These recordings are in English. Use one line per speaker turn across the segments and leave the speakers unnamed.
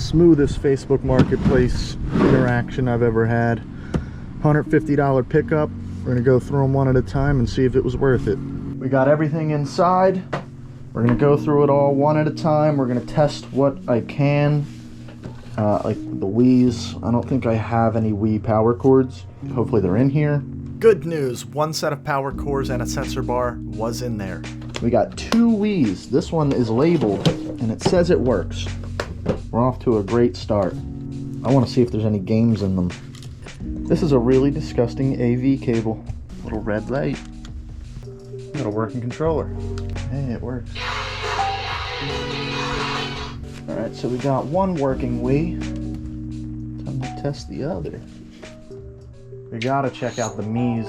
smoothest Facebook Marketplace interaction I've ever had. $150 pickup. We're gonna go through them one at a time and see if it was worth it. We got everything inside. We're gonna go through it all one at a time. We're gonna test what I can. Like the Wii's. I don't think I have any Wii power cords. Hopefully they're in here. Good news, one set of power cords and a sensor bar was in there. We got 2 Wii's. This one is labeled and it says it works. We're off to a great start. I want to see if there's any games in them. This is a really disgusting AV cable. Little red light. Got a working controller. Hey, it works. Alright, so we got one working Wii. Time to test the other. We gotta check out the Mii's.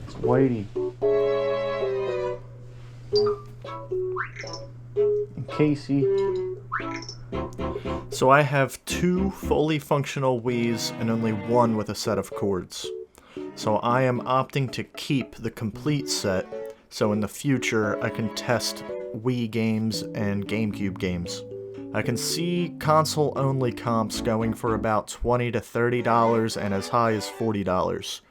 It's Whitey. And Casey. So I have 2 fully functional Wii's and only 1 with a set of cords. So I am opting to keep the complete set, so in the future I can test Wii games and GameCube games. I can see console-only comps going for about $20 to $30 and as high as $40.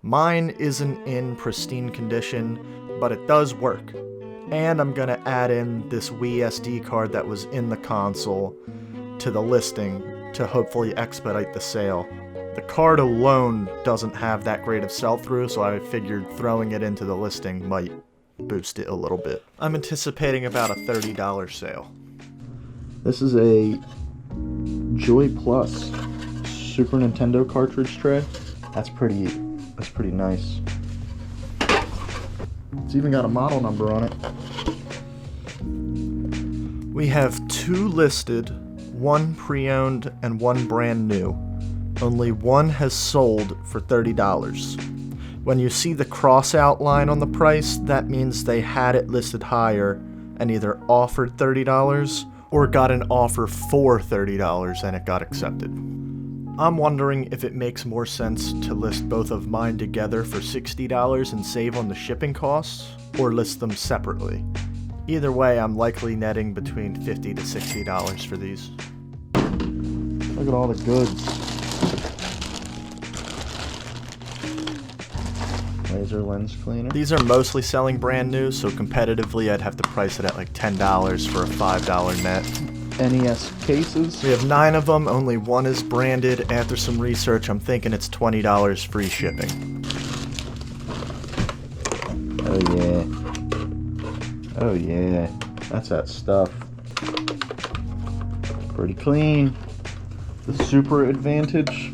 Mine isn't in pristine condition, but it does work. And I'm gonna add in this Wii SD card that was in the console to the listing to hopefully expedite the sale. The card alone doesn't have that great of sell-through, so I figured throwing it into the listing might boost it a little bit. I'm anticipating about a $30 sale. This is a Joy Plus Super Nintendo cartridge tray. That's pretty nice. It's even got a model number on it. We have 2 listed, 1 pre-owned and 1 brand new. Only 1 has sold for $30. When you see the cross outline on the price, that means they had it listed higher and either offered $30 or got an offer for $30 and it got accepted. I'm wondering if it makes more sense to list both of mine together for $60 and save on the shipping costs, or list them separately. Either way, I'm likely netting between $50 to $60 for these. Look at all the goods. Laser lens cleaner. These are mostly selling brand new, so competitively I'd have to price it at like $10 for a $5 net. NES cases. We have 9 of them, only 1 is branded. After some research, I'm thinking it's $20 free shipping. Oh yeah. Oh yeah. That's that stuff. Pretty clean. The Super Advantage.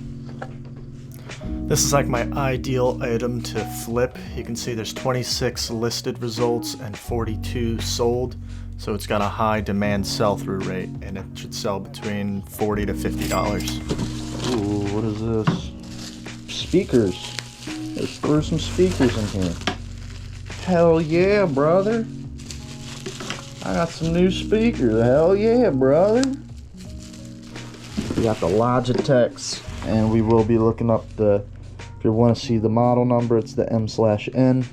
This is like my ideal item to flip. You can see there's 26 listed results and 42 sold. So it's got a high demand sell-through rate and it should sell between $40 to $50. Ooh, what is this? Speakers. Let's throw some speakers in here. Hell yeah, brother. I got some new speakers. Hell yeah, brother. We got the Logitechs, and we will be looking up the, if you want to see the model number, it's the M/N.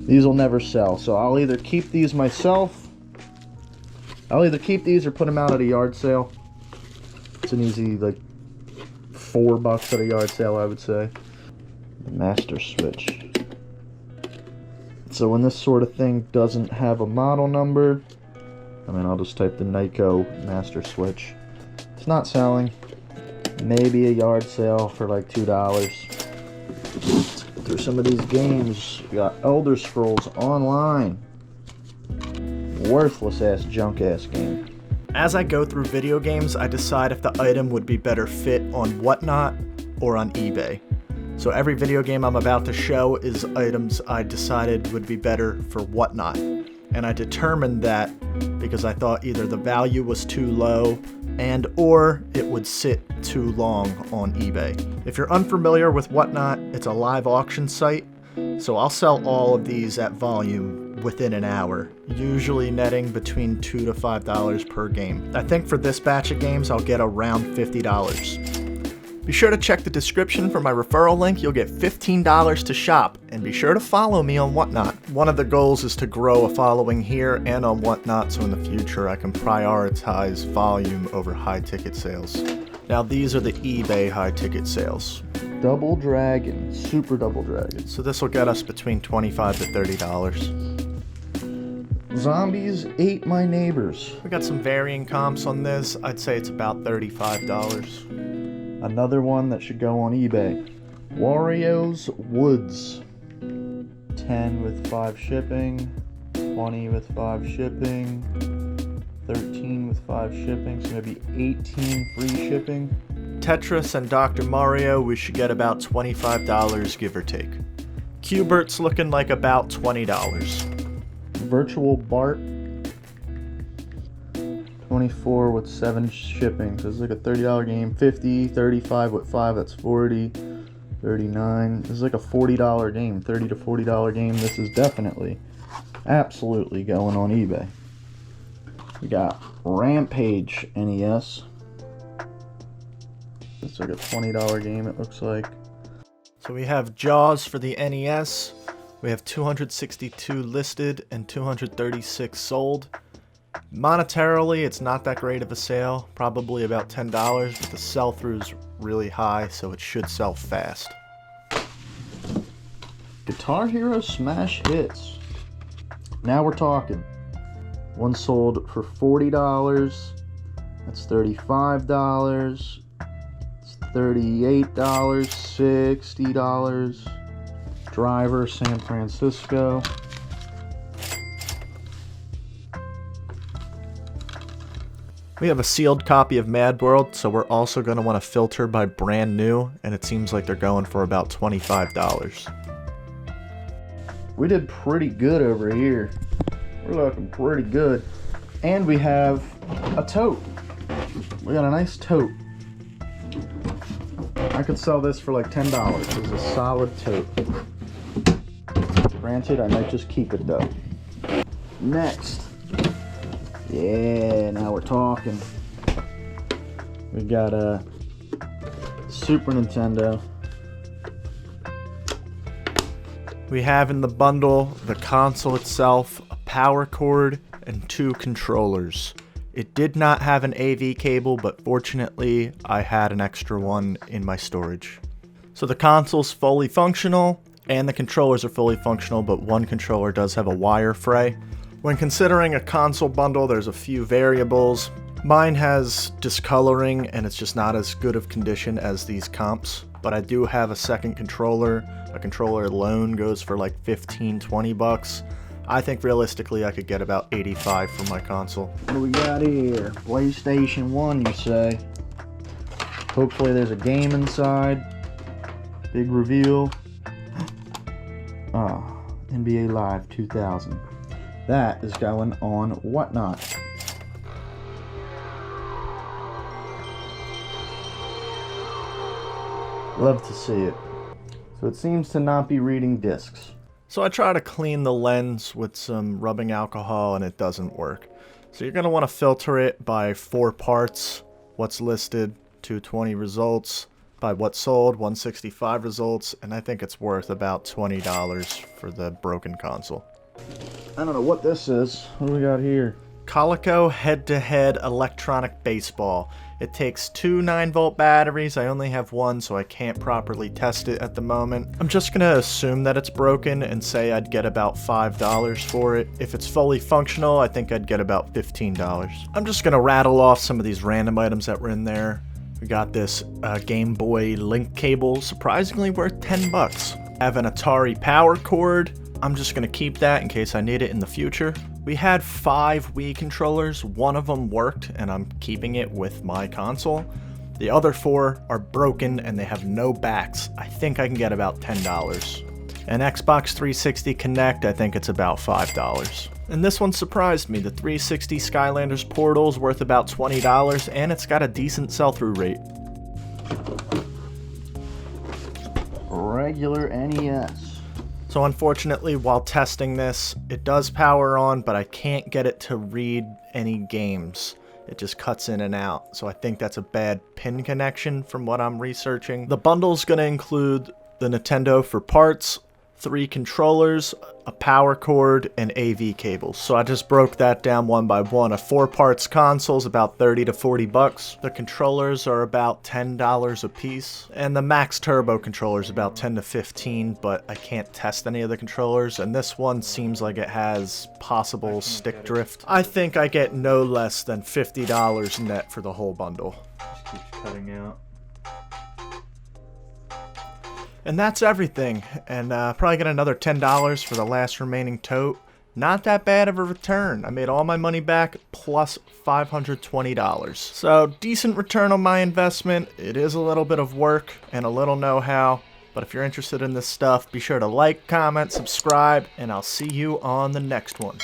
These will never sell, so I'll either keep these myself. I'll either keep these or put them out at a yard sale. It's an easy, like, $4 at a yard sale, I would say. The master switch. So when this sort of thing doesn't have a model number, I mean, I'll just type the Nyko master switch. It's not selling. Maybe a yard sale for like $2. Let's go through some of these games. We got Elder Scrolls Online. Worthless ass junk ass game. As I go through video games, I decide if the item would be better fit on Whatnot or on eBay. So every video game I'm about to show is items I decided would be better for Whatnot. And I determined that because I thought either the value was too low and or it would sit too long on eBay. If you're unfamiliar with Whatnot, it's a live auction site. So I'll sell all of these at volume within an hour, usually netting between $2 to $5 per game. I think for this batch of games I'll get around $50. Be sure to check the description for my referral link. You'll get $15 to shop, and be sure to follow me on Whatnot. One of the goals is to grow a following here and on Whatnot, so in the future I can prioritize volume over high ticket sales. Now these are the eBay high ticket sales. Double Dragon, Super Double Dragon. So this will get us between $25 to $30. Zombies Ate My Neighbors. We got some varying comps on this. I'd say it's about $35. Another one that should go on eBay. Wario's Woods. 10 with 5 shipping. 20 with 5 shipping. 13 with 5 shipping. So maybe 18 free shipping. Tetris and Dr. Mario, we should get about $25, give or take. Q*bert's looking like about $20. Virtual Bart, 24 with 7 shipping, so it's like a $30 game. 50, 35 with 5, that's 40, 39. This is like a $40 game, $30 to $40 game. This is definitely, absolutely going on eBay. We got Rampage NES. It's like a $20 game, it looks like. So we have Jaws for the NES. We have 262 listed and 236 sold. Monetarily, it's not that great of a sale, probably about $10, but the sell-through is really high, so it should sell fast. Guitar Hero Smash Hits. Now we're talking. One sold for $40. That's $35. It's $38, $60. Driver, San Francisco. We have a sealed copy of Mad World, so we're also going to want to filter by brand new, and it seems like they're going for about $25. We did pretty good over here. We're looking pretty good. And we have a tote. We got a nice tote. I could sell this for like $10. It's a solid tote. Granted, I might just keep it though. Next. Yeah, now we're talking. We got a Super Nintendo. We have in the bundle the console itself, a power cord, and 2 controllers. It did not have an AV cable, but fortunately I had an extra one in my storage. So the console's fully functional, and the controllers are fully functional, but one controller does have a wire fray. When considering a console bundle, there's a few variables. Mine has discoloring, and it's just not as good of condition as these comps, but I do have a second controller. A controller alone goes for like $15-20. I think realistically I could get about 85 for my console. What do we got here? PlayStation 1, you say? Hopefully there's a game inside. Big reveal. NBA Live 2000. That is going on Whatnot. Love to see it. So it seems to not be reading discs. So I try to clean the lens with some rubbing alcohol and it doesn't work. So you're going to want to filter it by 4 parts. What's listed, 220 results. By what's sold, 165 results. And I think it's worth about $20 for the broken console. I don't know what this is. What do we got here? Coleco head-to-head electronic baseball. It takes 2 9-volt batteries. I only have one, so I can't properly test it at the moment. I'm just gonna assume that it's broken and say I'd get about $5 for it. If it's fully functional, I think I'd get about $15. I'm just gonna rattle off some of these random items that were in there. We got this Game Boy link cable, surprisingly worth $10. I have an Atari power cord. I'm just gonna keep that in case I need it in the future. We had 5 Wii controllers. One of them worked, and I'm keeping it with my console. The other 4 are broken, and they have no backs. I think I can get about $10. An Xbox 360 Kinect, I think it's about $5. And this one surprised me. The 360 Skylanders Portal is worth about $20, and it's got a decent sell-through rate. Regular NES. So unfortunately, while testing this, it does power on, but I can't get it to read any games. It just cuts in and out. So I think that's a bad pin connection from what I'm researching. The bundle's going to include the Nintendo for parts, 3 controllers, a power cord, and AV cables. So I just broke that down one by one. A 4 parts console is about 30 to 40 bucks. The controllers are about $10 a piece. And the Max Turbo controller is about 10 to 15, but I can't test any of the controllers. And this one seems like it has possible stick drift. I think I get no less than $50 net for the whole bundle.
Just keeps cutting out.
And that's everything, and probably get another $10 for the last remaining tote. Not that bad of a return. I made all my money back plus $520. So decent return on my investment. It is a little bit of work and a little know-how, but if you're interested in this stuff, be sure to like, comment, subscribe, and I'll see you on the next one.